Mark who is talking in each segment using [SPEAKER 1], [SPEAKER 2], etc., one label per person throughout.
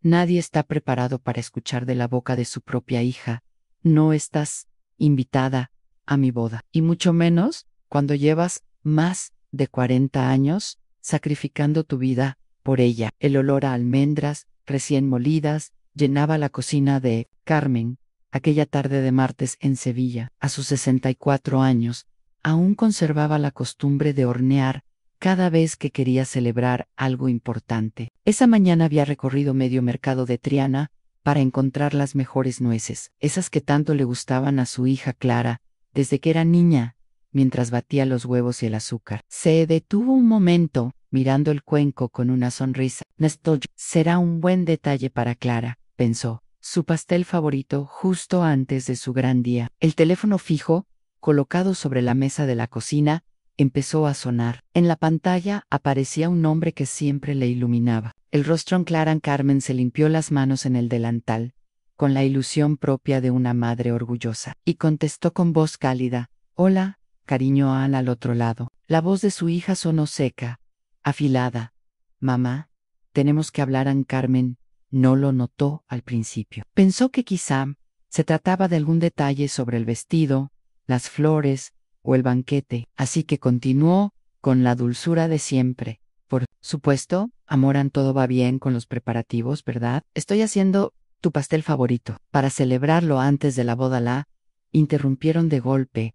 [SPEAKER 1] Nadie está preparado para escuchar de la boca de su propia hija: no estás invitada a mi boda. Y mucho menos cuando llevas más de 40 años sacrificando tu vida por ella. El olor a almendras recién molidas llenaba la cocina de Carmen aquella tarde de martes en Sevilla. A sus 64 años, aún conservaba la costumbre de hornear cada vez que quería celebrar algo importante. Esa mañana había recorrido medio mercado de Triana para encontrar las mejores nueces, esas que tanto le gustaban a su hija Clara desde que era niña, mientras batía los huevos y el azúcar. Se detuvo un momento, mirando el cuenco con una sonrisa. Nostalgia. Será un buen detalle para Clara, pensó. Su pastel favorito justo antes de su gran día. El teléfono fijo, colocado sobre la mesa de la cocina, empezó a sonar. En la pantalla aparecía un nombre que siempre le iluminaba. El rostro en Clara Carmen se limpió las manos en el delantal, con la ilusión propia de una madre orgullosa, y contestó con voz cálida: «Hola, cariño». Ana al otro lado. La voz de su hija sonó seca, afilada. «Mamá, tenemos que hablar». Carmen no lo notó al principio. Pensó que quizá se trataba de algún detalle sobre el vestido, las flores o el banquete, así que continuó con la dulzura de siempre: «Por supuesto, amor, todo va bien con los preparativos, ¿verdad? Estoy haciendo tu pastel favorito». Para celebrarlo antes de la boda la interrumpieron de golpe.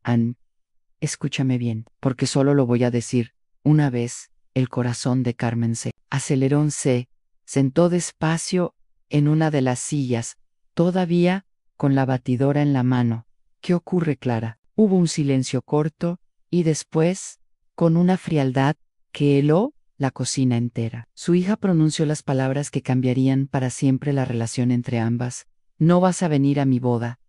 [SPEAKER 1] Ann, escúchame bien, porque solo lo voy a decir una vez». El corazón de Carmen se aceleró. Se sentó despacio en una de las sillas, todavía con la batidora en la mano. «¿Qué ocurre, Clara?». Hubo un silencio corto, y después, con una frialdad que heló la cocina entera, su hija pronunció las palabras que cambiarían para siempre la relación entre ambas: «No vas a venir a mi boda».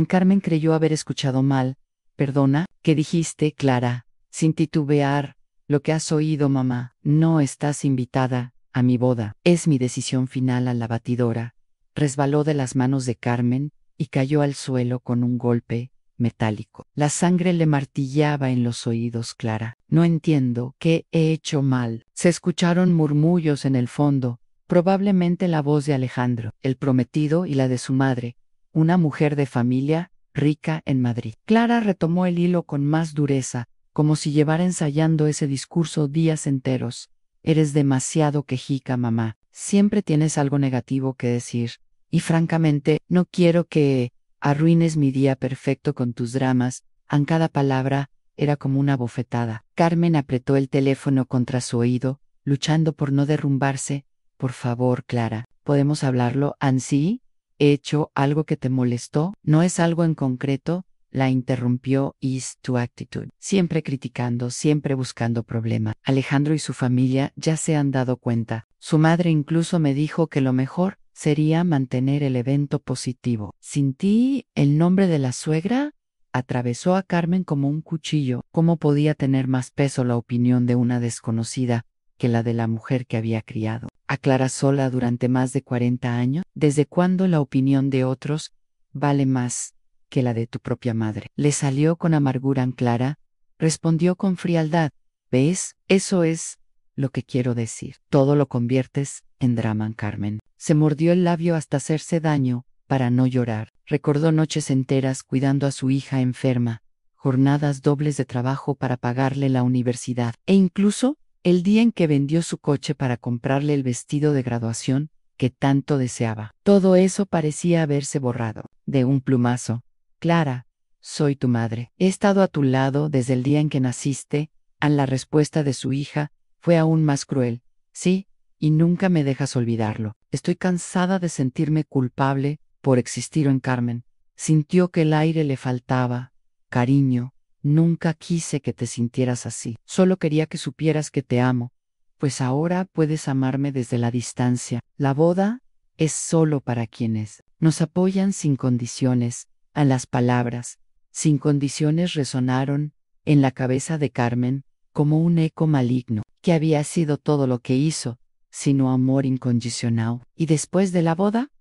[SPEAKER 1] Carmen creyó haber escuchado mal. «Perdona, ¿qué dijiste, Clara?». Sin titubear: «Lo que has oído, mamá. No estás invitada a mi boda». «Es mi decisión final». A la batidora resbaló de las manos de Carmen y cayó al suelo con un golpe metálico. La sangre le martillaba en los oídos. «Clara, no entiendo. ¿Qué he hecho mal?». Se escucharon murmullos en el fondo, probablemente la voz de Alejandro, el prometido, y la de su madre, una mujer de familia rica en Madrid. Clara retomó el hilo con más dureza, como si llevara ensayando ese discurso días enteros. «Eres demasiado quejica, mamá. Siempre tienes algo negativo que decir. Y francamente, no quiero que arruines mi día perfecto con tus dramas». Cada palabra era como una bofetada. Carmen apretó el teléfono contra su oído, luchando por no derrumbarse. «Por favor, Clara, ¿podemos hablarlo? ¿Sí? ¿He hecho algo que te molestó?». «No es algo en concreto», la interrumpió. «Es tu actitud. Siempre criticando, siempre buscando problema. Alejandro y su familia ya se han dado cuenta. Su madre incluso me dijo que lo mejor sería mantener el evento positivo. Sin ti». El nombre de la suegra atravesó a Carmen como un cuchillo. ¿Cómo podía tener más peso la opinión de una desconocida que la de la mujer que había criado a Clara sola durante más de 40 años? ¿Desde cuándo la opinión de otros vale más que la de tu propia madre? Le salió con amargura. Clara respondió con frialdad: «¿Ves? Eso es lo que quiero decir. Todo lo conviertes en drama». Carmen se mordió el labio hasta hacerse daño para no llorar. Recordó noches enteras cuidando a su hija enferma, jornadas dobles de trabajo para pagarle la universidad, e incluso el día en que vendió su coche para comprarle el vestido de graduación que tanto deseaba. Todo eso parecía haberse borrado de un plumazo. «Clara, soy tu madre. He estado a tu lado desde el día en que naciste». La respuesta de su hija fue aún más cruel: «Sí, y nunca me dejas olvidarlo. Estoy cansada de sentirme culpable por existir». Carmen sintió que el aire le faltaba. «Cariño, nunca quise que te sintieras así. Solo quería que supieras que te amo. Pues ahora puedes amarme desde la distancia. La boda es solo para quienes nos apoyan sin condiciones». Las palabras «sin condiciones» resonaron en la cabeza de Carmen como un eco maligno. ¿Qué había sido todo lo que hizo, sino amor incondicional? «¿Y después de la boda?»,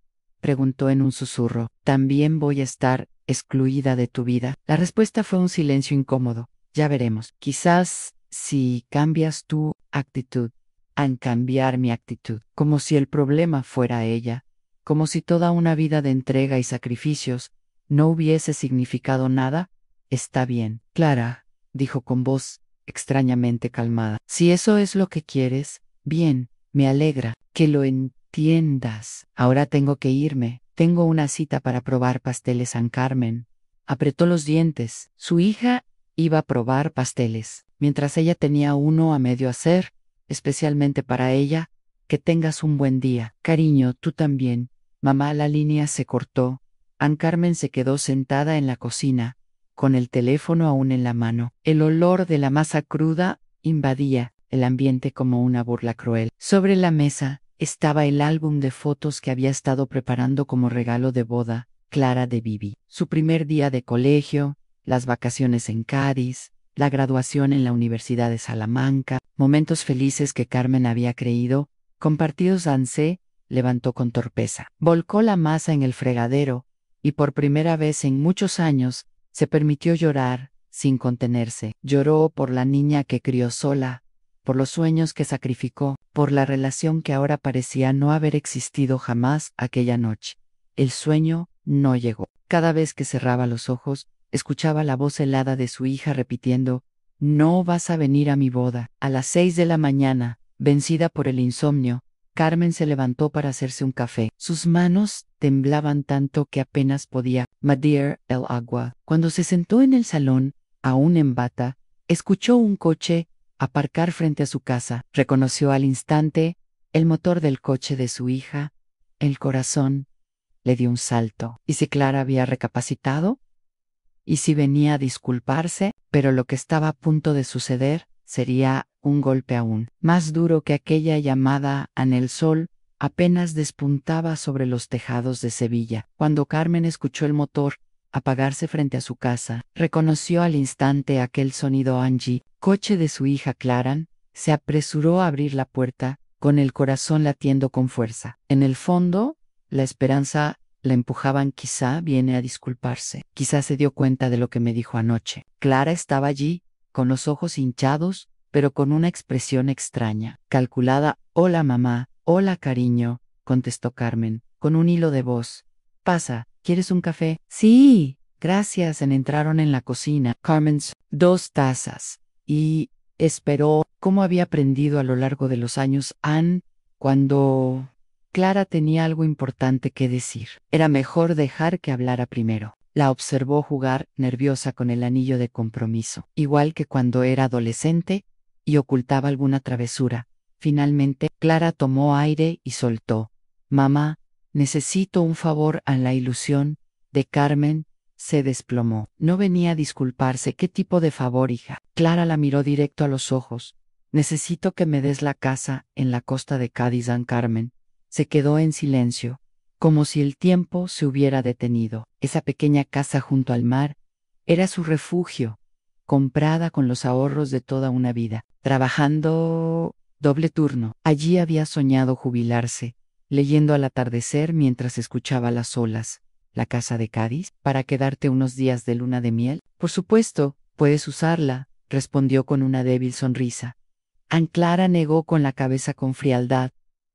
[SPEAKER 1] preguntó en un susurro. «¿También voy a estar excluida de tu vida?». La respuesta fue un silencio incómodo. «Ya veremos. Quizás si cambias tu actitud». a cambiar mi actitud, como si el problema fuera ella, como si toda una vida de entrega y sacrificios no hubiese significado nada. Está bien, Clara, dijo con voz extrañamente calmada. Si eso es lo que quieres, bien, me alegra que lo entiendas. Ahora tengo que irme. Tengo una cita para probar pasteles San Carmen. Apretó los dientes. Su hija iba a probar pasteles, mientras ella tenía uno a medio hacer, especialmente para ella. Que tengas un buen día. Cariño, tú también. Mamá, la línea se cortó. Ann Carmen se quedó sentada en la cocina, con el teléfono aún en la mano. El olor de la masa cruda invadía el ambiente como una burla cruel. Sobre la mesa estaba el álbum de fotos que había estado preparando como regalo de boda, Clara de Bibi. Su primer día de colegio, las vacaciones en Cádiz, la graduación en la Universidad de Salamanca, momentos felices que Carmen había creído compartidos. Ann se levantó con torpeza. Volcó la masa en el fregadero y por primera vez en muchos años se permitió llorar sin contenerse. Lloró por la niña que crió sola, por los sueños que sacrificó, por la relación que ahora parecía no haber existido jamás aquella noche. El sueño no llegó. Cada vez que cerraba los ojos, escuchaba la voz helada de su hija repitiendo: «No vas a venir a mi boda». A las 6 de la mañana, vencida por el insomnio, Carmen se levantó para hacerse un café. Sus manos temblaban tanto que apenas podía medir el agua. Cuando se sentó en el salón, aún en bata, escuchó un coche aparcar frente a su casa. Reconoció al instante el motor del coche de su hija. El corazón le dio un salto. ¿Y si Clara había recapacitado? ¿Y si venía a disculparse? Pero lo que estaba a punto de suceder sería un golpe aún más duro que aquella llamada. En el sol apenas despuntaba sobre los tejados de Sevilla. Cuando Carmen escuchó el motor apagarse frente a su casa, reconoció al instante aquel sonido. Angie, coche de su hija Clara, se apresuró a abrir la puerta, con el corazón latiendo con fuerza. En el fondo, la esperanza la empujaban. Quizá viene a disculparse. Quizá se dio cuenta de lo que me dijo anoche. Clara estaba allí, con los ojos hinchados, pero con una expresión extraña, calculada. «Hola, mamá». «Hola, cariño», contestó Carmen, con un hilo de voz. «Pasa, ¿quieres un café?» «Sí, gracias». Entraron en la cocina. Carmen's 2 tazas. Y esperó. Cómo había aprendido a lo largo de los años Ann, cuando Clara tenía algo importante que decir. Era mejor dejar que hablara primero. La observó jugar, nerviosa, con el anillo de compromiso, igual que cuando era adolescente y ocultaba alguna travesura. Finalmente, Clara tomó aire y soltó: «Mamá, necesito un favor». A la ilusión de Carmen se desplomó. No venía a disculparse. ¿Qué tipo de favor, hija? Clara la miró directo a los ojos. «Necesito que me des la casa en la costa de Cádiz». Ann Carmen se quedó en silencio, como si el tiempo se hubiera detenido. Esa pequeña casa junto al mar era su refugio, comprada con los ahorros de toda una vida, trabajando doble turno. Allí había soñado jubilarse, leyendo al atardecer mientras escuchaba las olas. ¿La casa de Cádiz? ¿Para quedarte unos días de luna de miel? Por supuesto, puedes usarla, respondió con una débil sonrisa. Ann Clara negó con la cabeza con frialdad.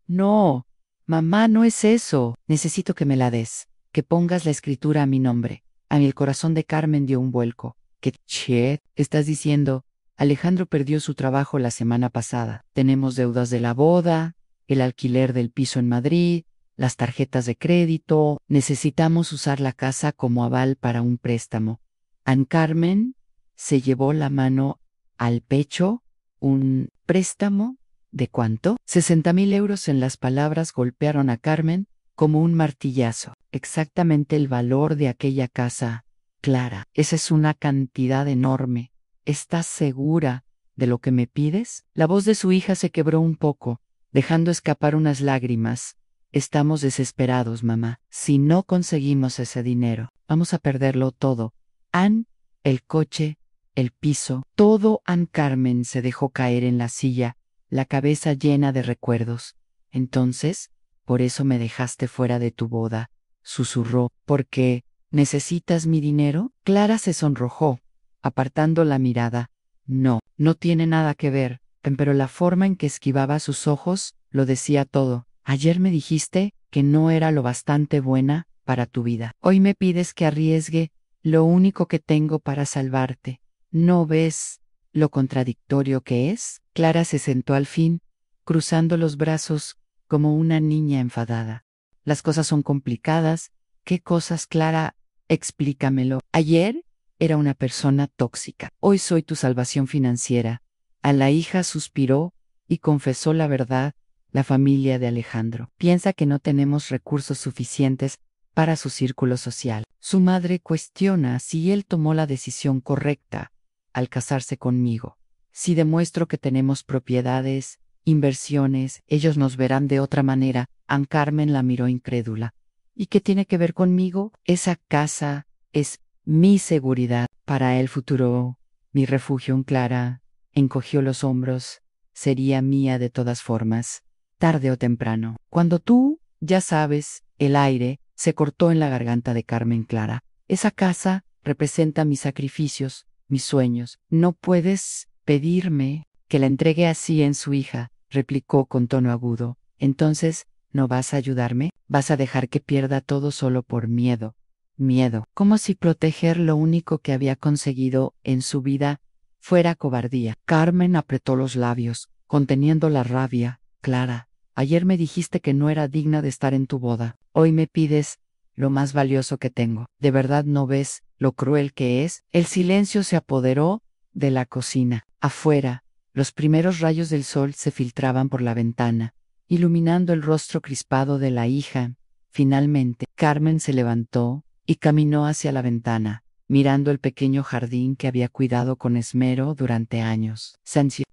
[SPEAKER 1] «No, mamá, no es eso. Necesito que me la des, que pongas la escritura a mi nombre». A mí el corazón de Carmen dio un vuelco. «¿Qué estás diciendo?» «Alejandro perdió su trabajo la semana pasada. Tenemos deudas de la boda, el alquiler del piso en Madrid, las tarjetas de crédito. Necesitamos usar la casa como aval para un préstamo». Ann Carmen se llevó la mano al pecho. «¿Un préstamo? ¿De cuánto?» 60.000 euros. En las palabras golpearon a Carmen como un martillazo. Exactamente el valor de aquella casa. «Clara, esa es una cantidad enorme. ¿Estás segura de lo que me pides?» La voz de su hija se quebró un poco, dejando escapar unas lágrimas. «Estamos desesperados, mamá. Si no conseguimos ese dinero, vamos a perderlo todo. Ann, el coche, el piso, todo». Ann Carmen se dejó caer en la silla, la cabeza llena de recuerdos. «Entonces, por eso me dejaste fuera de tu boda», susurró. «¿Porque necesitas mi dinero?» Clara se sonrojó, apartando la mirada. «No, no tiene nada que ver. pero la forma en que esquivaba sus ojos lo decía todo. Ayer me dijiste que no era lo bastante buena para tu vida. Hoy me pides que arriesgue lo único que tengo para salvarte. ¿No ves lo contradictorio que es? Clara se sentó al fin, cruzando los brazos como una niña enfadada. Las cosas son complicadas. ¿Qué cosas, Clara? Explícamelo. Ayer era una persona tóxica. Hoy soy tu salvación financiera. A la hija suspiró y confesó la verdad. La familia de Alejandro piensa que no tenemos recursos suficientes para su círculo social. Su madre cuestiona si él tomó la decisión correcta al casarse conmigo. Si demuestro que tenemos propiedades, inversiones, ellos nos verán de otra manera. Ann Carmen la miró incrédula. ¿Y qué tiene que ver conmigo? Esa casa es mi seguridad para el futuro, mi refugio. En Clara encogió los hombros. Sería mía de todas formas, tarde o temprano. Cuando tú, ya sabes, el aire se cortó en la garganta de Carmen Clara. Esa casa representa mis sacrificios, mis sueños. No puedes pedirme que la entregue así en su hija, replicó con tono agudo. Entonces, ¿no vas a ayudarme? ¿Vas a dejar que pierda todo solo por miedo? Miedo, como si proteger lo único que había conseguido en su vida fuera cobardía. Carmen apretó los labios, conteniendo la rabia. Clara, ayer me dijiste que no era digna de estar en tu boda. Hoy me pides lo más valioso que tengo. ¿De verdad no ves lo cruel que es? El silencio se apoderó de la cocina. Afuera, los primeros rayos del sol se filtraban por la ventana, iluminando el rostro crispado de la hija. Finalmente, Carmen se levantó y caminó hacia la ventana, mirando el pequeño jardín que había cuidado con esmero durante años.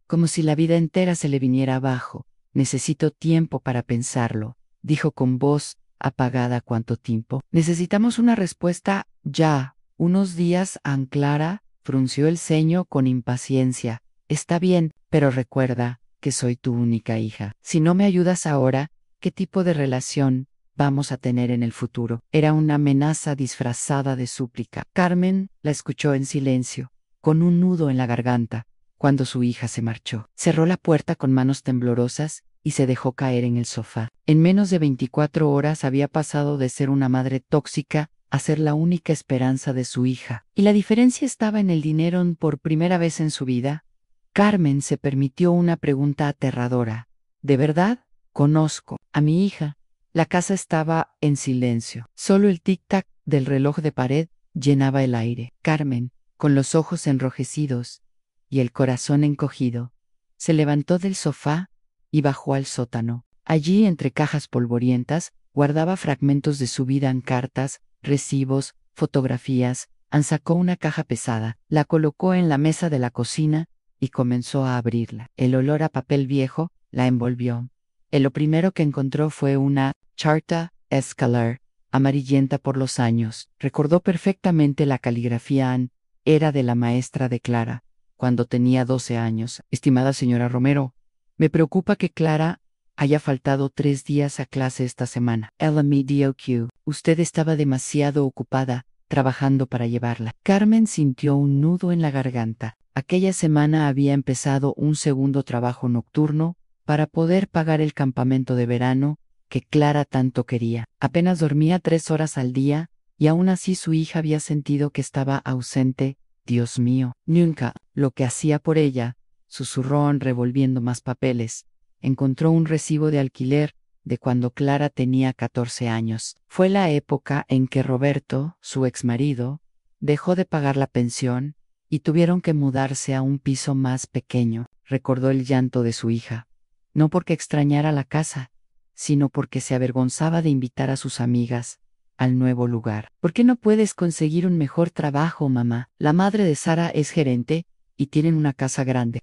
[SPEAKER 1] Como si la vida entera se le viniera abajo. Necesito tiempo para pensarlo, dijo con voz apagada. ¿Cuánto tiempo? Necesitamos una respuesta ya. Unos días. Ann Clara frunció el ceño con impaciencia. Está bien, pero recuerda que soy tu única hija. Si no me ayudas ahora, ¿qué tipo de relación vamos a tener en el futuro? Era una amenaza disfrazada de súplica. Carmen la escuchó en silencio, con un nudo en la garganta, cuando su hija se marchó. Cerró la puerta con manos temblorosas y se dejó caer en el sofá. En menos de 24 horas había pasado de ser una madre tóxica a ser la única esperanza de su hija. Y la diferencia estaba en el dinero. Por primera vez en su vida, Carmen se permitió una pregunta aterradora. ¿De verdad? Conozco a mi hija. La casa estaba en silencio. Solo el tic-tac del reloj de pared llenaba el aire. Carmen, con los ojos enrojecidos y el corazón encogido, se levantó del sofá y bajó al sótano. Allí, entre cajas polvorientas, guardaba fragmentos de su vida en cartas, recibos, fotografías. Ann sacó una caja pesada, la colocó en la mesa de la cocina y comenzó a abrirla. El olor a papel viejo la envolvió. Lo primero que encontró fue una Charta Escalar, amarillenta por los años. Recordó perfectamente la caligrafía. Ann era de la maestra de Clara, cuando tenía 12 años. Estimada señora Romero, me preocupa que Clara haya faltado 3 días a clase esta semana. LMDOQ. Usted estaba demasiado ocupada trabajando para llevarla. Carmen sintió un nudo en la garganta. Aquella semana había empezado un segundo trabajo nocturno para poder pagar el campamento de verano que Clara tanto quería. Apenas dormía 3 horas al día y aún así su hija había sentido que estaba ausente. Dios mío, nunca lo que hacía por ella, susurró revolviendo más papeles. Encontró un recibo de alquiler de cuando Clara tenía 14 años. Fue la época en que Roberto, su exmarido, dejó de pagar la pensión y tuvieron que mudarse a un piso más pequeño. Recordó el llanto de su hija, no porque extrañara la casa, sino porque se avergonzaba de invitar a sus amigas al nuevo lugar. ¿Por qué no puedes conseguir un mejor trabajo, mamá? La madre de Sara es gerente y tienen una casa grande.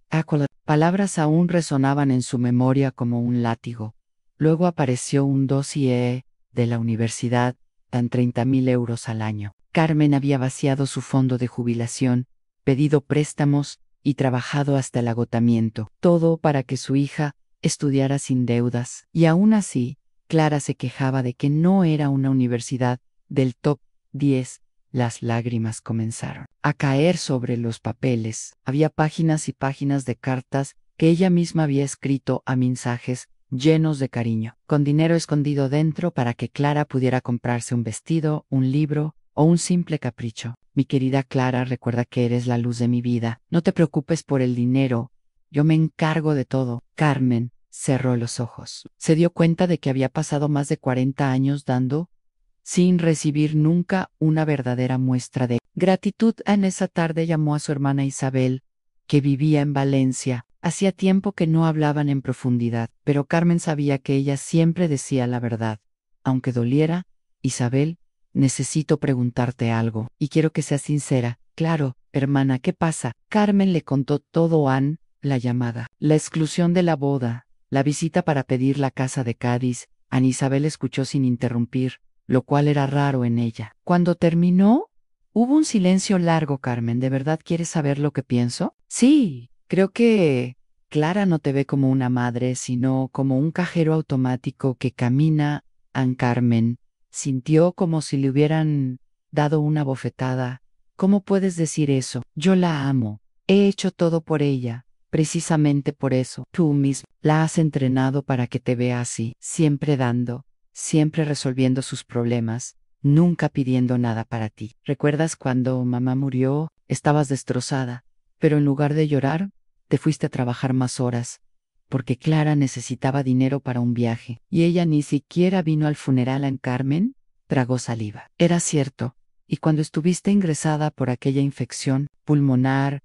[SPEAKER 1] Palabras aún resonaban en su memoria como un látigo. Luego apareció un dossier de la universidad, dan 30.000 euros al año. Carmen había vaciado su fondo de jubilación, pedido préstamos y trabajado hasta el agotamiento. Todo para que su hija estudiara sin deudas. Y aún así, Clara se quejaba de que no era una universidad del top 10. Las lágrimas comenzaron a caer sobre los papeles. Había páginas y páginas de cartas que ella misma había escrito a mensajes llenos de cariño, con dinero escondido dentro para que Clara pudiera comprarse un vestido, un libro o un simple capricho. Mi querida Clara, recuerda que eres la luz de mi vida. No te preocupes por el dinero. Yo me encargo de todo. Carmen cerró los ojos. Se dio cuenta de que había pasado más de 40 años dando sin recibir nunca una verdadera muestra de gratitud. En esa tarde llamó a su hermana Isabel, que vivía en Valencia. Hacía tiempo que no hablaban en profundidad, pero Carmen sabía que ella siempre decía la verdad. Aunque doliera, Isabel, necesito preguntarte algo, y quiero que seas sincera. Claro, hermana, ¿qué pasa? Carmen le contó todo a la llamada, la exclusión de la boda, la visita para pedir la casa de Cádiz. Isabel escuchó sin interrumpir, lo cual era raro en ella. Cuando terminó, hubo un silencio largo. Carmen, ¿de verdad quieres saber lo que pienso? Sí, creo que Clara no te ve como una madre, sino como un cajero automático que camina. Carmen sintió como si le hubieran dado una bofetada. ¿Cómo puedes decir eso? Yo la amo. He hecho todo por ella. Precisamente por eso, tú misma la has entrenado para que te vea así, siempre dando, siempre resolviendo sus problemas, nunca pidiendo nada para ti. ¿Recuerdas cuando mamá murió? Estabas destrozada, pero en lugar de llorar, te fuiste a trabajar más horas, porque Clara necesitaba dinero para un viaje, y ella ni siquiera vino al funeral. Carmen tragó saliva. Era cierto, y cuando estuviste ingresada por aquella infección pulmonar,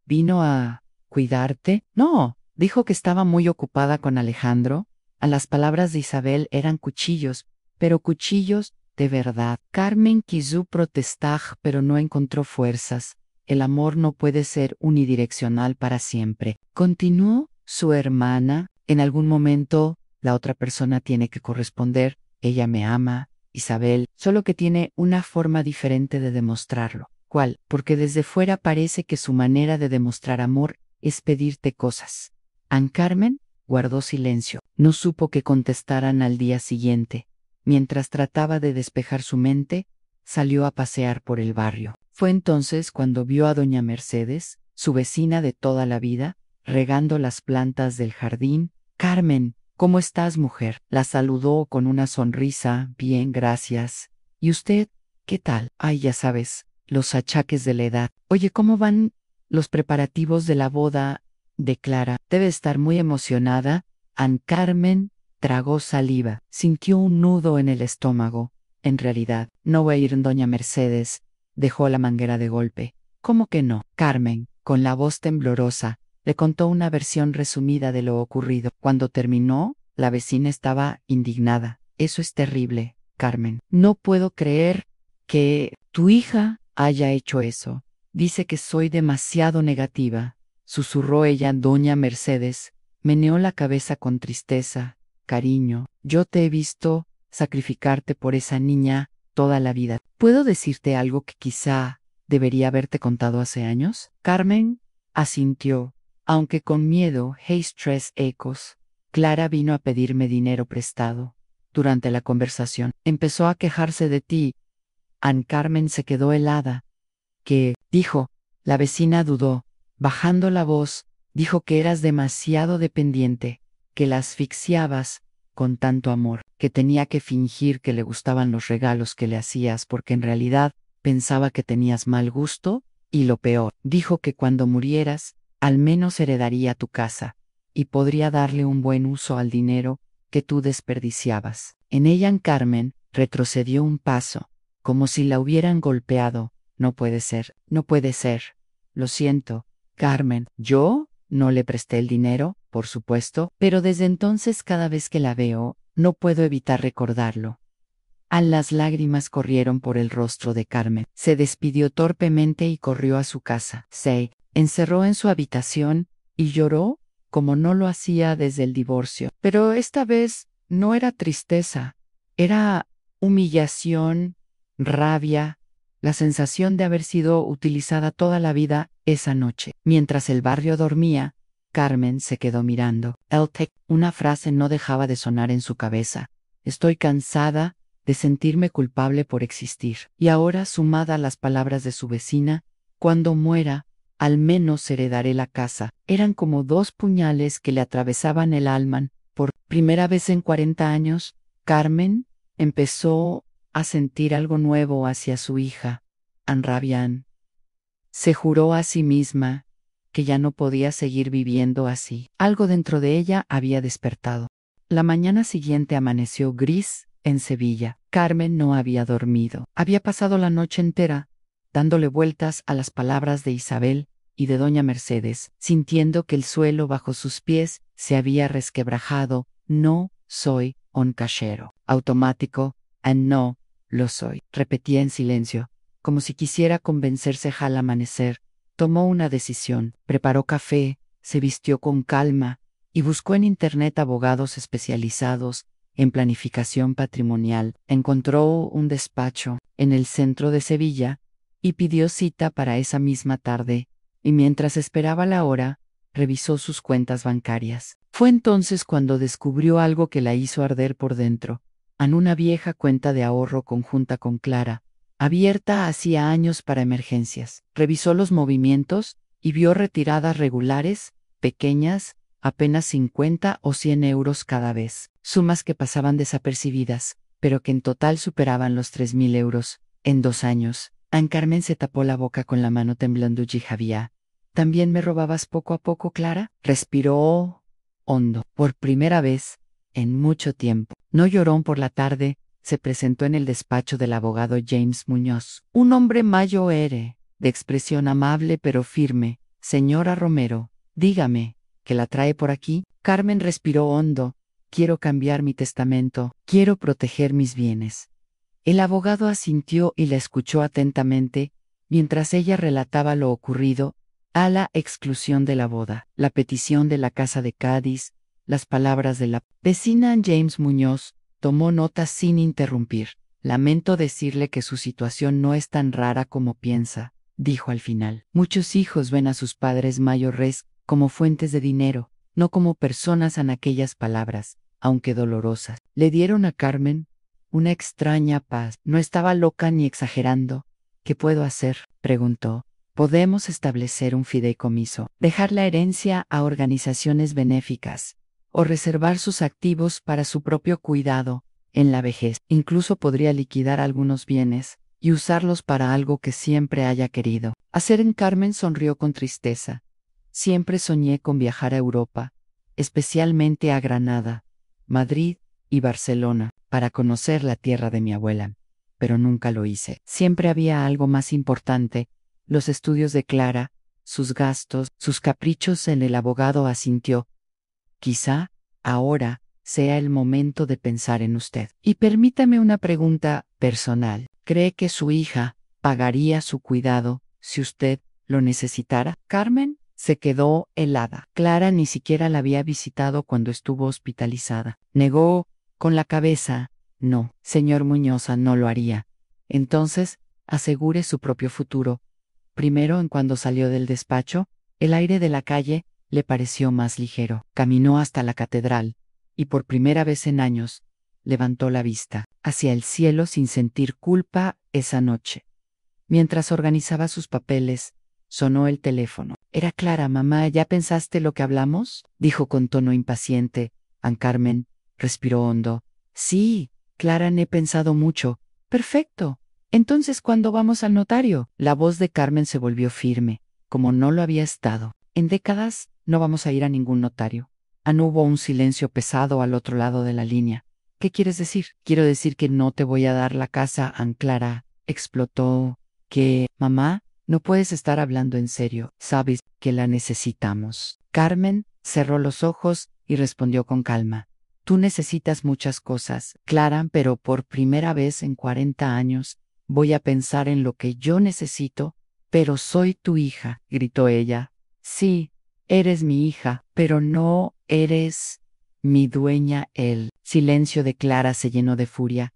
[SPEAKER 1] ¿vino a cuidarte? No, dijo que estaba muy ocupada con Alejandro. A las palabras de Isabel eran cuchillos, pero cuchillos de verdad. Carmen quiso protestar, pero no encontró fuerzas. El amor no puede ser unidireccional para siempre. Continuó su hermana. En algún momento, la otra persona tiene que corresponder. Ella me ama, Isabel, solo que tiene una forma diferente de demostrarlo. ¿Cuál? Porque desde fuera parece que su manera de demostrar amor es pedirte cosas. Carmen guardó silencio. No supo qué contestaran al día siguiente. Mientras trataba de despejar su mente, salió a pasear por el barrio. Fue entonces cuando vio a doña Mercedes, su vecina de toda la vida, regando las plantas del jardín. Carmen, ¿cómo estás, mujer? La saludó con una sonrisa. Bien, gracias. ¿Y usted? ¿Qué tal? Ay, ya sabes, los achaques de la edad. Oye, ¿cómo van los preparativos de la boda de Clara? Debe estar muy emocionada. Carmen tragó saliva, sintió un nudo en el estómago. En realidad, no voy a ir. Doña Mercedes dejó la manguera de golpe. ¿Cómo que no? Carmen, con la voz temblorosa, le contó una versión resumida de lo ocurrido. Cuando terminó, la vecina estaba indignada. Eso es terrible, Carmen. No puedo creer que tu hija haya hecho eso. Dice que soy demasiado negativa, susurró ella. Doña Mercedes meneó la cabeza con tristeza. Cariño, yo te he visto sacrificarte por esa niña toda la vida. ¿Puedo decirte algo que quizá debería haberte contado hace años? Carmen asintió, aunque con miedo. Hey, stress ecos. Clara vino a pedirme dinero prestado. Durante la conversación, empezó a quejarse de ti. Carmen se quedó helada. ¿Qué? Dijo. La vecina dudó, bajando la voz, dijo que eras demasiado dependiente, que la asfixiabas con tanto amor, que tenía que fingir que le gustaban los regalos que le hacías porque en realidad pensaba que tenías mal gusto, y lo peor, dijo que cuando murieras, al menos heredaría tu casa, y podría darle un buen uso al dinero que tú desperdiciabas. En ella Carmen retrocedió un paso, como si la hubieran golpeado. No puede ser, no puede ser. Lo siento, Carmen. Yo no le presté el dinero, por supuesto, pero desde entonces cada vez que la veo, no puedo evitar recordarlo. Las lágrimas corrieron por el rostro de Carmen. Se despidió torpemente y corrió a su casa. Se encerró en su habitación y lloró como no lo hacía desde el divorcio. Pero esta vez no era tristeza, era humillación, rabia, la sensación de haber sido utilizada toda la vida. Esa noche, mientras el barrio dormía, Carmen se quedó mirando. Una frase no dejaba de sonar en su cabeza. Estoy cansada de sentirme culpable por existir. Y ahora, sumada a las palabras de su vecina, cuando muera, al menos heredaré la casa. Eran como dos puñales que le atravesaban el alma. Por primera vez en 40 años, Carmen empezó a sentir algo nuevo hacia su hija, Ann Rabian. Se juró a sí misma que ya no podía seguir viviendo así. Algo dentro de ella había despertado. La mañana siguiente amaneció gris en Sevilla. Carmen no había dormido. Había pasado la noche entera dándole vueltas a las palabras de Isabel y de doña Mercedes, sintiendo que el suelo bajo sus pies se había resquebrajado. No soy un cachero automático, no lo soy, repetía en silencio, como si quisiera convencerse al amanecer. Tomó una decisión, preparó café, se vistió con calma y buscó en internet abogados especializados en planificación patrimonial. Encontró un despacho en el centro de Sevilla y pidió cita para esa misma tarde, y mientras esperaba la hora, revisó sus cuentas bancarias. Fue entonces cuando descubrió algo que la hizo arder por dentro. En una vieja cuenta de ahorro conjunta con Clara, abierta hacía años para emergencias. Revisó los movimientos y vio retiradas regulares, pequeñas, apenas 50 o 100 euros cada vez. Sumas que pasaban desapercibidas, pero que en total superaban los 3.000 euros. En 2 años, Ann Carmen se tapó la boca con la mano temblando y Javier. ¿También me robabas poco a poco, Clara? Respiró hondo. Por primera vez en mucho tiempo. No lloró por la tarde. Se presentó en el despacho del abogado James Muñoz. Un hombre mayor, de expresión amable pero firme. Señora Romero, dígame, ¿qué la trae por aquí? Carmen respiró hondo. Quiero cambiar mi testamento. Quiero proteger mis bienes. El abogado asintió y la escuchó atentamente, mientras ella relataba lo ocurrido, a la exclusión de la boda, la petición de la casa de Cádiz, las palabras de la vecina James Muñoz. Tomó notas sin interrumpir. Lamento decirle que su situación no es tan rara como piensa, dijo al final. Muchos hijos ven a sus padres mayores como fuentes de dinero, no como personas. En aquellas palabras, aunque dolorosas, le dieron a Carmen una extraña paz. No estaba loca ni exagerando. ¿Qué puedo hacer?, preguntó. Podemos establecer un fideicomiso, dejar la herencia a organizaciones benéficas, o reservar sus activos para su propio cuidado en la vejez. Incluso podría liquidar algunos bienes y usarlos para algo que siempre haya querido hacer. En Carmen sonrió con tristeza. Siempre soñé con viajar a Europa, especialmente a Granada, Madrid y Barcelona, para conocer la tierra de mi abuela, pero nunca lo hice. Siempre había algo más importante: los estudios de Clara, sus gastos, sus caprichos. En el abogado asintió. Quizá ahora sea el momento de pensar en usted. Y permítame una pregunta personal. ¿Cree que su hija pagaría su cuidado si usted lo necesitara? Carmen se quedó helada. Clara ni siquiera la había visitado cuando estuvo hospitalizada. Negó con la cabeza. No, señor Muñoz, no lo haría. Entonces, asegure su propio futuro. Primero, en cuando salió del despacho, el aire de la calle le pareció más ligero. Caminó hasta la catedral, y por primera vez en años, levantó la vista hacia el cielo sin sentir culpa esa noche. Mientras organizaba sus papeles, sonó el teléfono. Era Clara. Mamá, ¿ya pensaste lo que hablamos?, dijo con tono impaciente. Ann Carmen respiró hondo. Sí, Clara, he pensado mucho. Perfecto. Entonces, ¿cuándo vamos al notario? La voz de Carmen se volvió firme, como no lo había estado en décadas. No vamos a ir a ningún notario. Hubo un silencio pesado al otro lado de la línea. ¿Qué quieres decir? Quiero decir que no te voy a dar la casa, Ann. Clara explotó. ¿Qué? Mamá, no puedes estar hablando en serio. Sabes que la necesitamos. Carmen cerró los ojos y respondió con calma. Tú necesitas muchas cosas, Clara, pero por primera vez en 40 años voy a pensar en lo que yo necesito. Pero soy tu hija, gritó ella. Sí, eres mi hija, pero no eres mi dueña. El silencio de Clara se llenó de furia.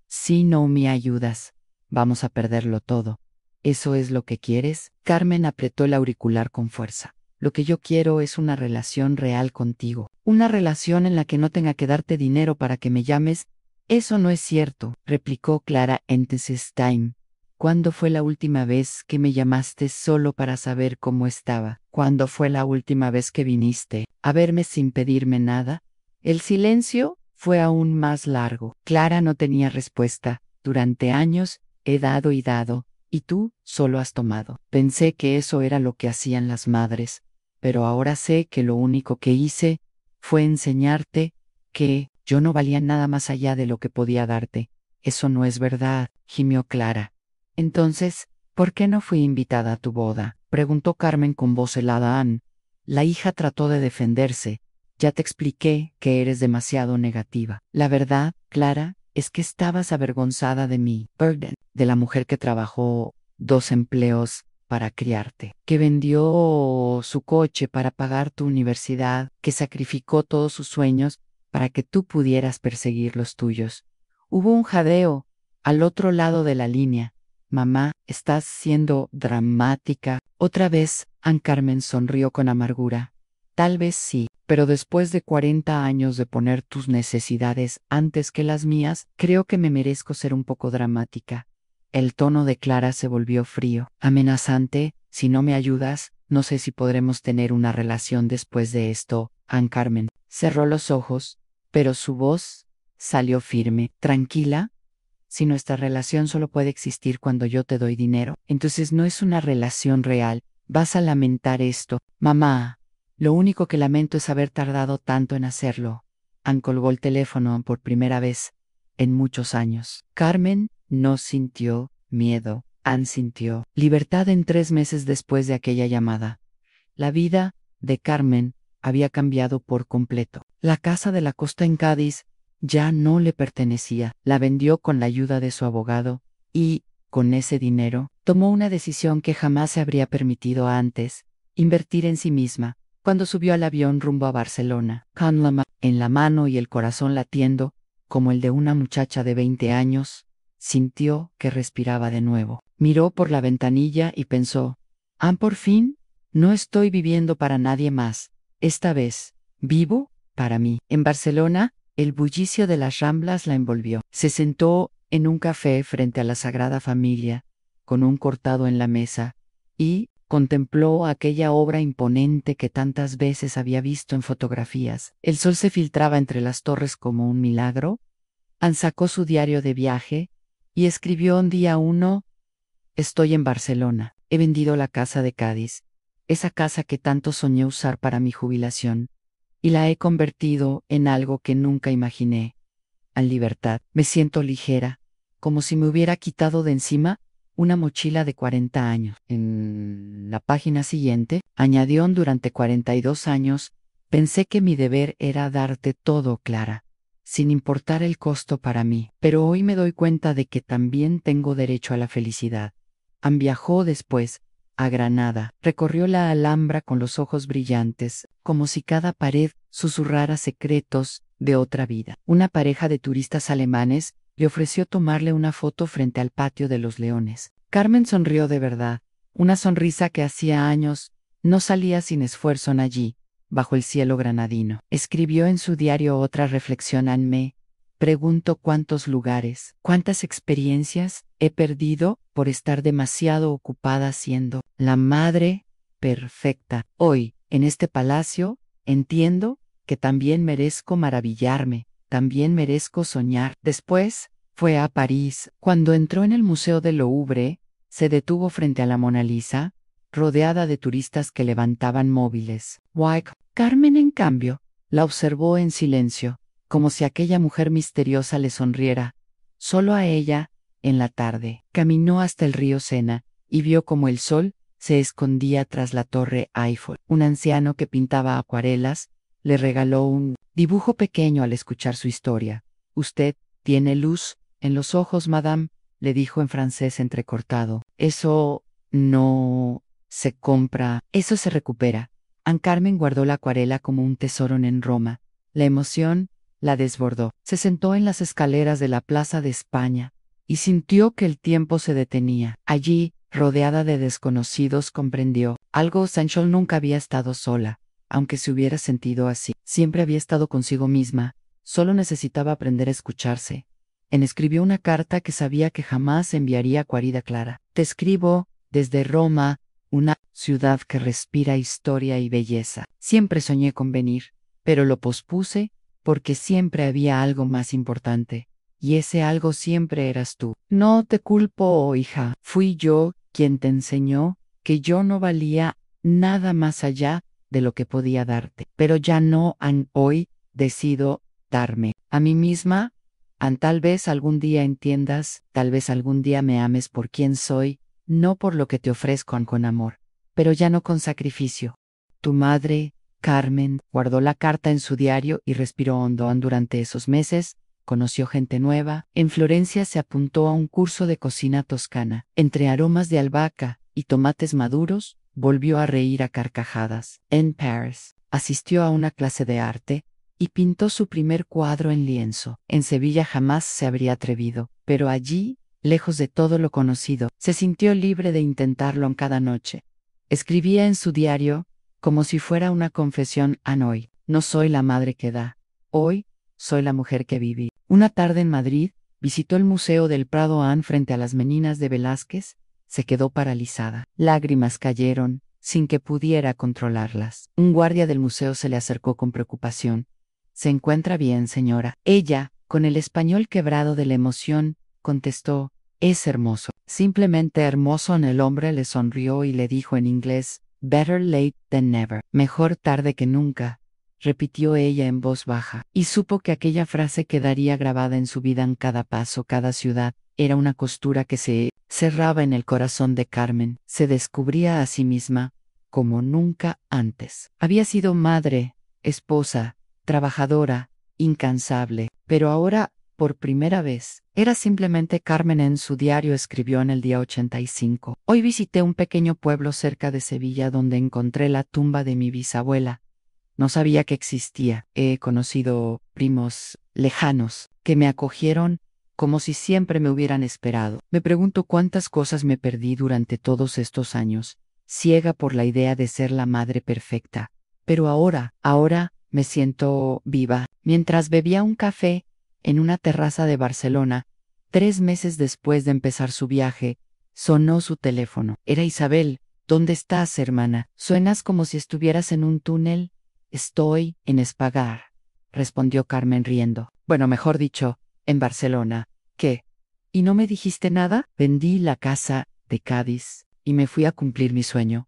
[SPEAKER 1] Si no me ayudas, vamos a perderlo todo. ¿Eso es lo que quieres? Carmen apretó el auricular con fuerza. Lo que yo quiero es una relación real contigo. Una relación en la que no tenga que darte dinero para que me llames. Eso no es cierto, replicó Clara. Entonces, time. ¿Cuándo fue la última vez que me llamaste solo para saber cómo estaba? ¿Cuándo fue la última vez que viniste a verme sin pedirme nada? El silencio fue aún más largo. Clara no tenía respuesta. Durante años he dado y tú solo has tomado. Pensé que eso era lo que hacían las madres, pero ahora sé que lo único que hice fue enseñarte que yo no valía nada más allá de lo que podía darte. Eso no es verdad, gimió Clara. Entonces, ¿por qué no fui invitada a tu boda? Preguntó Carmen con voz helada. La hija trató de defenderse. Ya te expliqué que eres demasiado negativa. La verdad, Clara, es que estabas avergonzada de mí, Burden, de la mujer que trabajó 2 empleos para criarte, que vendió su coche para pagar tu universidad, que sacrificó todos sus sueños para que tú pudieras perseguir los tuyos. Hubo un jadeo al otro lado de la línea. Mamá, estás siendo dramática. Otra vez, Ann Carmen sonrió con amargura. Tal vez sí, pero después de 40 años de poner tus necesidades antes que las mías, creo que me merezco ser un poco dramática. El tono de Clara se volvió frío, amenazante. Si no me ayudas, no sé si podremos tener una relación después de esto. Ann Carmen cerró los ojos, pero su voz salió firme. Tranquila. Si nuestra relación solo puede existir cuando yo te doy dinero, entonces no es una relación real. Vas a lamentar esto. Mamá, lo único que lamento es haber tardado tanto en hacerlo. Ann colgó el teléfono por primera vez en muchos años. Carmen no sintió miedo. Ann sintió libertad en 3 meses después de aquella llamada. La vida de Carmen había cambiado por completo. La casa de la costa en Cádiz ya no le pertenecía. La vendió con la ayuda de su abogado y, con ese dinero, tomó una decisión que jamás se habría permitido antes: invertir en sí misma. Cuando subió al avión rumbo a Barcelona, con la en la mano y el corazón latiendo, como el de una muchacha de 20 años, sintió que respiraba de nuevo. Miró por la ventanilla y pensó: por fin, no estoy viviendo para nadie más. Esta vez, vivo para mí. En Barcelona, el bullicio de las Ramblas la envolvió. Se sentó en un café frente a la Sagrada Familia, con un cortado en la mesa, y contempló aquella obra imponente que tantas veces había visto en fotografías. El sol se filtraba entre las torres como un milagro. Ann sacó su diario de viaje y escribió en día 1: estoy en Barcelona. He vendido la casa de Cádiz, esa casa que tanto soñé usar para mi jubilación, y la he convertido en algo que nunca imaginé: en libertad. Me siento ligera, como si me hubiera quitado de encima una mochila de 40 años. En la página siguiente, añadió: durante 42 años, pensé que mi deber era darte todo, Clara, sin importar el costo para mí. Pero hoy me doy cuenta de que también tengo derecho a la felicidad. Ann viajó después a Granada. Recorrió la Alhambra con los ojos brillantes, como si cada pared susurrara secretos de otra vida. Una pareja de turistas alemanes le ofreció tomarle una foto frente al patio de los Leones. Carmen sonrió de verdad, una sonrisa que hacía años no salía sin esfuerzo en allí, bajo el cielo granadino. Escribió en su diario otra reflexión: me pregunto cuántos lugares, cuántas experiencias he perdido por estar demasiado ocupada siendo la madre perfecta. Hoy, en este palacio, entiendo que también merezco maravillarme, también merezco soñar. Después, fue a París. Cuando entró en el Museo del Louvre, se detuvo frente a la Mona Lisa, rodeada de turistas que levantaban móviles. Carmen, en cambio, la observó en silencio, como si aquella mujer misteriosa le sonriera, solo a ella, en la tarde. Caminó hasta el río Sena y vio como el sol se escondía tras la torre Eiffel. Un anciano que pintaba acuarelas le regaló un dibujo pequeño al escuchar su historia. Usted tiene luz en los ojos, madame, le dijo en francés entrecortado. Eso no se compra, eso se recupera. Ann Carmen guardó la acuarela como un tesoro en Roma. La emoción la desbordó. Se sentó en las escaleras de la Plaza de España y sintió que el tiempo se detenía. Allí, rodeada de desconocidos, comprendió algo: Sancho nunca había estado sola, aunque se hubiera sentido así. Siempre había estado consigo misma, solo necesitaba aprender a escucharse. escribió una carta que sabía que jamás enviaría a Guarida Clara. Te escribo desde Roma, una ciudad que respira historia y belleza. Siempre soñé con venir, pero lo pospuse porque siempre había algo más importante. Y ese algo siempre eras tú. No te culpo, oh hija. Fui yo quien te enseñó que yo no valía nada más allá de lo que podía darte. Pero ya no hoy decido darme a mí misma. Tal vez algún día entiendas, tal vez algún día me ames por quien soy, no por lo que te ofrezco con amor, pero ya no con sacrificio. Tu madre, Carmen, guardó la carta en su diario y respiró hondo. Durante esos meses, conoció gente nueva. En Florencia se apuntó a un curso de cocina toscana. Entre aromas de albahaca y tomates maduros, volvió a reír a carcajadas. En París, asistió a una clase de arte y pintó su primer cuadro en lienzo. En Sevilla jamás se habría atrevido, pero allí, lejos de todo lo conocido, se sintió libre de intentarlo en cada noche. Escribía en su diario, como si fuera una confesión: hoy no soy la madre que da, hoy soy la mujer que viví. Una tarde en Madrid, visitó el Museo del Prado. Frente a las Meninas de Velázquez, se quedó paralizada. Lágrimas cayeron, sin que pudiera controlarlas. Un guardia del museo se le acercó con preocupación. ¿Se encuentra bien, señora? Ella, con el español quebrado de la emoción, contestó: es hermoso. Simplemente hermoso. El hombre le sonrió y le dijo en inglés: better late than never. Mejor tarde que nunca, repitió ella en voz baja, y supo que aquella frase quedaría grabada en su vida. En cada paso, cada ciudad, era una costura que se cerraba en el corazón de Carmen. Se descubría a sí misma como nunca antes. Había sido madre, esposa, trabajadora, incansable, pero ahora, por primera vez, era simplemente Carmen. En su diario escribió en el día 85: hoy visité un pequeño pueblo cerca de Sevilla donde encontré la tumba de mi bisabuela. No sabía que existía. He conocido primos lejanos que me acogieron como si siempre me hubieran esperado. Me pregunto cuántas cosas me perdí durante todos estos años, ciega por la idea de ser la madre perfecta. Pero ahora me siento viva. Mientras bebía un café en una terraza de Barcelona, 3 meses después de empezar su viaje, sonó su teléfono. Era Isabel. ¿Dónde estás, hermana? Suenas como si estuvieras en un túnel. Estoy en Espagar, respondió Carmen riendo. Bueno, mejor dicho, en Barcelona. ¿Qué? ¿Y no me dijiste nada? Vendí la casa de Cádiz y me fui a cumplir mi sueño.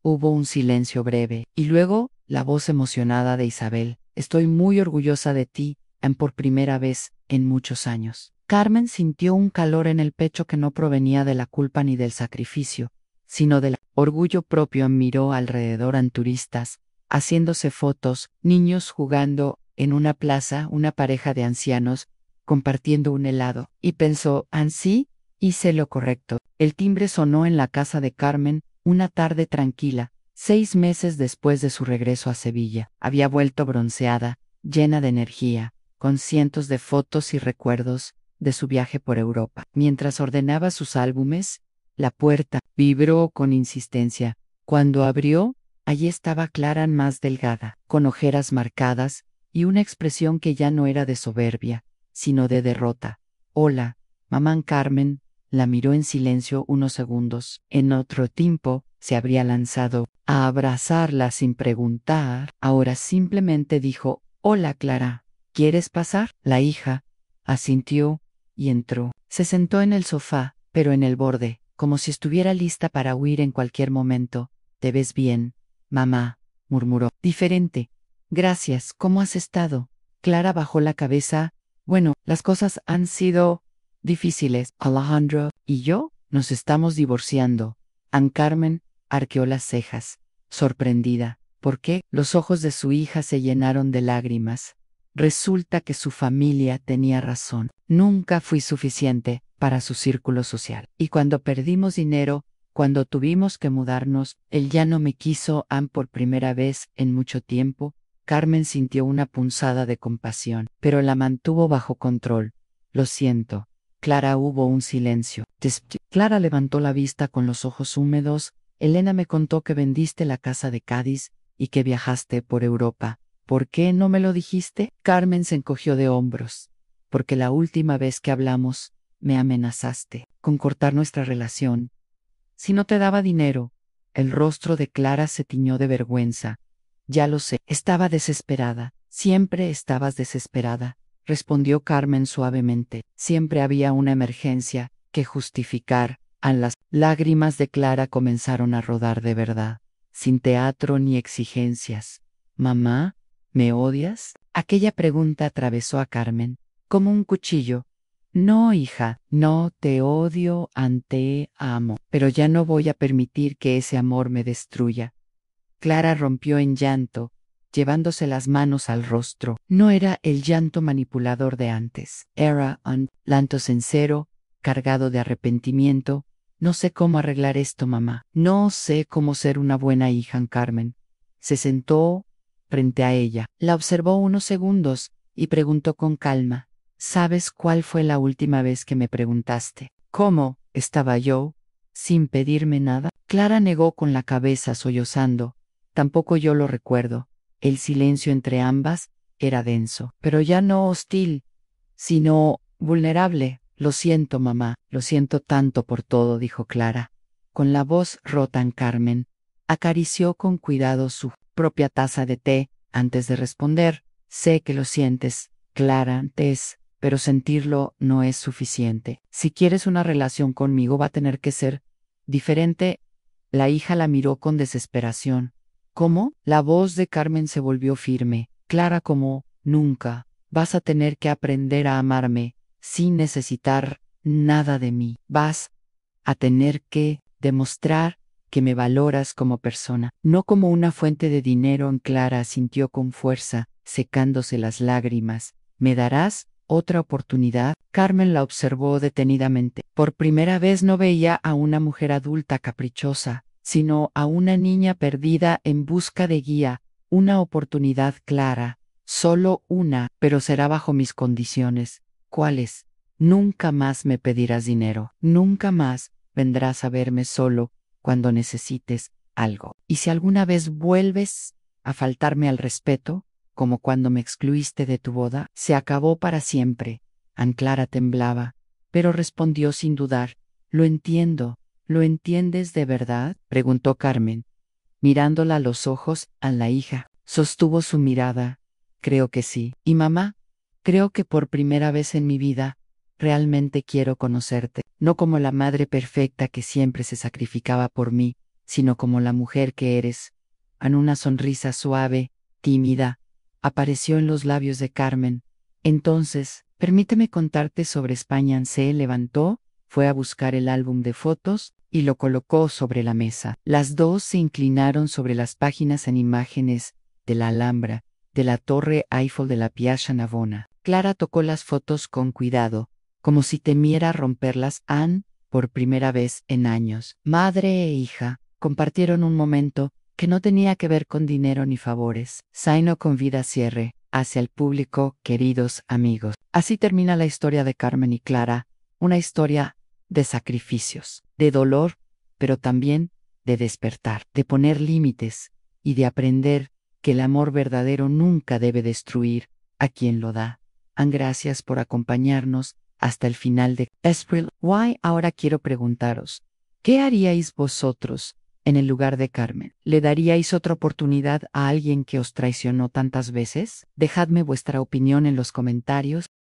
[SPEAKER 1] Hubo un silencio breve, y luego, la voz emocionada de Isabel: estoy muy orgullosa de ti, por primera vez en muchos años. Carmen sintió un calor en el pecho que no provenía de la culpa ni del sacrificio, sino del orgullo propio. Miró alrededor a turistas, haciéndose fotos, niños jugando en una plaza, una pareja de ancianos compartiendo un helado, y pensó: sí, hice lo correcto. El timbre sonó en la casa de Carmen, una tarde tranquila, 6 meses después de su regreso a Sevilla. Había vuelto bronceada, llena de energía, con cientos de fotos y recuerdos de su viaje por Europa. Mientras ordenaba sus álbumes, la puerta vibró con insistencia. Cuando abrió, allí estaba Clara, más delgada, con ojeras marcadas y una expresión que ya no era de soberbia, sino de derrota. Hola, mamá. Carmen la miró en silencio unos segundos. En otro tiempo, se habría lanzado a abrazarla sin preguntar. Ahora simplemente dijo: hola, Clara, ¿quieres pasar? La hija asintió y entró. Se sentó en el sofá, pero en el borde, como si estuviera lista para huir en cualquier momento. ¿Te ves bien, mamá?, murmuró. Diferente. Gracias. ¿Cómo has estado? Clara bajó la cabeza. Bueno, las cosas han sido difíciles. Alejandro y yo nos estamos divorciando. Carmen arqueó las cejas, sorprendida. ¿Por qué? Los ojos de su hija se llenaron de lágrimas. Resulta que su familia tenía razón. Nunca fui suficiente para su círculo social. Y cuando perdimos dinero, cuando tuvimos que mudarnos, él ya no me quiso. Por primera vez en mucho tiempo, Carmen sintió una punzada de compasión, pero la mantuvo bajo control. Lo siento. Clara. Hubo un silencio. Clara levantó la vista con los ojos húmedos. Elena me contó que vendiste la casa de Cádiz y que viajaste por Europa. ¿Por qué no me lo dijiste? Carmen se encogió de hombros. porque la última vez que hablamos me amenazaste con cortar nuestra relación. Si no te daba dinero. El rostro de Clara se tiñó de vergüenza. Ya lo sé, estaba desesperada. Siempre estabas desesperada, respondió Carmen suavemente. Siempre había una emergencia que justificar. Las lágrimas de Clara comenzaron a rodar de verdad, sin teatro ni exigencias. ¿Mamá? ¿Me odias? Aquella pregunta atravesó a Carmen como un cuchillo. No, hija, no te odio, te amo, pero ya no voy a permitir que ese amor me destruya. Clara rompió en llanto, llevándose las manos al rostro. No era el llanto manipulador de antes, era un llanto sincero, cargado de arrepentimiento. No sé cómo arreglar esto, mamá. No sé cómo ser una buena hija, Carmen. Se sentó frente a ella, la observó unos segundos y preguntó con calma. ¿Sabes cuál fue la última vez que me preguntaste? ¿Cómo estaba yo? Sin pedirme nada. Clara negó con la cabeza sollozando. Tampoco yo lo recuerdo. El silencio entre ambas era denso, pero ya no hostil, sino vulnerable. Lo siento, mamá, lo siento tanto por todo, dijo Clara. Con la voz rota en Carmen, acarició con cuidado su propia taza de té antes de responder. Sé que lo sientes, Clara, pero sentirlo no es suficiente. Si quieres una relación conmigo va a tener que ser diferente. La hija la miró con desesperación. ¿Cómo? La voz de Carmen se volvió firme, clara como nunca. Vas a tener que aprender a amarme, sin necesitar nada de mí. Vas a tener que demostrar que me valoras como persona, no como una fuente de dinero. Clara asintió con fuerza, secándose las lágrimas. ¿Me darás otra oportunidad? Carmen la observó detenidamente. Por primera vez no veía a una mujer adulta caprichosa, sino a una niña perdida en busca de guía. Una oportunidad, Clara, solo una, pero será bajo mis condiciones. ¿Cuáles? Nunca más me pedirás dinero, nunca más vendrás a verme solo cuando necesites algo. Y si alguna vez vuelves a faltarme al respeto, como cuando me excluiste de tu boda, se acabó para siempre. Clara temblaba, pero respondió sin dudar. Lo entiendo. ¿Lo entiendes de verdad? Preguntó Carmen, mirándola a los ojos a la hija. Sostuvo su mirada. Creo que sí. ¿Y mamá? Creo que por primera vez en mi vida, realmente quiero conocerte, no como la madre perfecta que siempre se sacrificaba por mí, sino como la mujer que eres. Una sonrisa suave, tímida, apareció en los labios de Carmen. Entonces, permíteme contarte sobre España. Se levantó, fue a buscar el álbum de fotos y lo colocó sobre la mesa. Las dos se inclinaron sobre las páginas en imágenes de la Alhambra, de la Torre Eiffel, de la Piazza Navona. Clara tocó las fotos con cuidado, como si temiera romperlas. Por primera vez en años, madre e hija compartieron un momento que no tenía que ver con dinero ni favores. Zaino convida cierre hacia el público, queridos amigos. Así termina la historia de Carmen y Clara, una historia de sacrificios, de dolor, pero también de despertar, de poner límites y de aprender que el amor verdadero nunca debe destruir a quien lo da. Gracias por acompañarnos hasta el final de April Why. Ahora quiero preguntaros, ¿qué haríais vosotros en el lugar de Carmen? ¿Le daríais otra oportunidad a alguien que os traicionó tantas veces? Dejadme vuestra opinión en los comentarios.